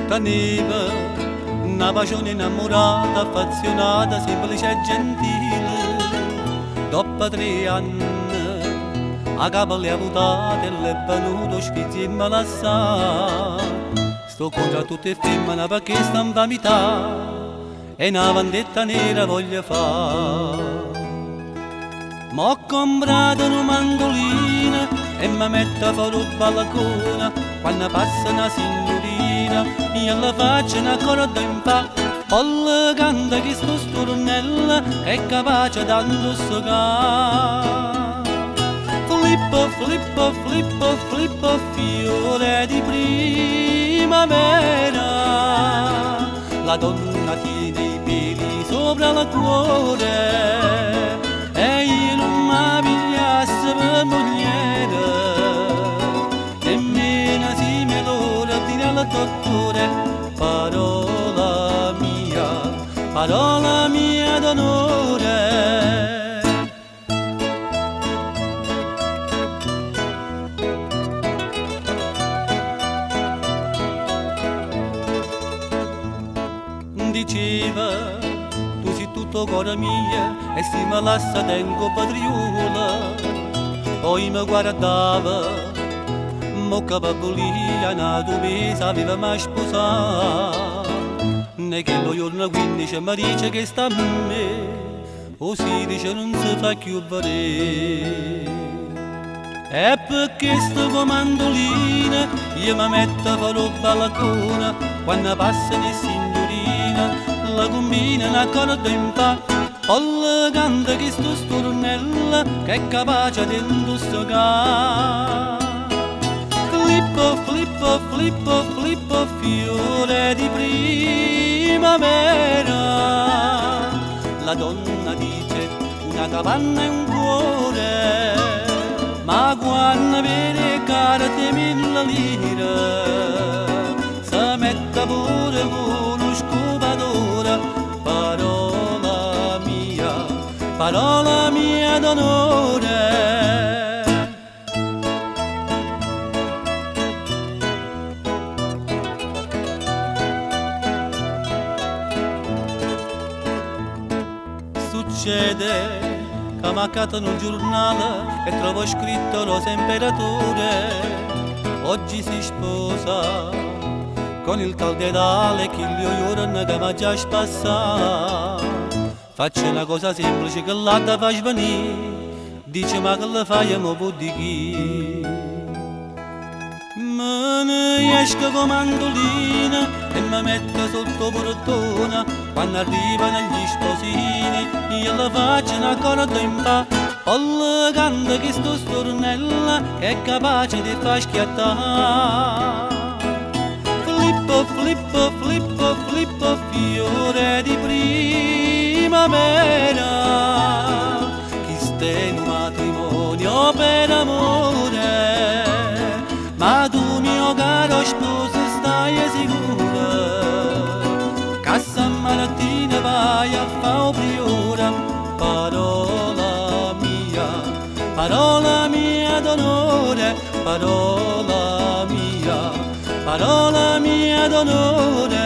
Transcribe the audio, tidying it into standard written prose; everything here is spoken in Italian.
teneva una passione innamorata, affezionata, semplice e gentile. Dopo 3 anni a capo le ha votate e le è venuto sfizio e malassà. Sto contro tutte le femmine perché sta in vanità e una vendetta nera voglio fare. M'ho comprato una mandolina e mi metto a fare un balcone. Quando passa una signorina io la faccio una corda in fa. Poi canta che sto stornello è capace di indossare. Flippo, flippo, flippo, flippo, fiore di primavera. La donna tiene i peli sopra la cuore e io non mi pigliassi per mogliere. Nemmeno si mi l'ora dire al dottore parola mia d'onore. Diceva, tu sei tutto cuore mio e se mi lascia tengo patriola. Poi mi guardava, mo capabolia, nato mese aveva mai sposato. E che lo giorno 15 mi dice che sta a me, o si dice non si fa più vedere. E perché sto comandolina io mi metto a fare il balcone. Quando passano le signorine la combina una corda in fa. Poi canta che sto stornello che è capace di indossare. Flippo, flippo, flippo, flippo, fiore di primavera. La donna dice una capanna e un cuore, ma quando vede carte 1000 lire si mette pure con uno scovatore. Parola mia d'onore. Succede che mi accattano un giornale e trovo scritto rosa imperatore. Oggi si sposa con il tal dedale che gli giorni che mi già spassato. Faccio una cosa semplice che là ti fai venire. Dice ma che la fai e mo può di chi. Me ne esco con mandolina e mi metto sotto portone. Quando arrivano gli sposini io la faccio una corda in fa. Poi canta che sto stornello che è capace di far schiattare. Flippo, flippo, flippo, flippo, fiore di primavera. Chi sta in un matrimonio per amore, ma tu mio caro sposo stai sicuro che stamattina vai a fa' o priora. Parola mia d'onore, parola mia d'onore.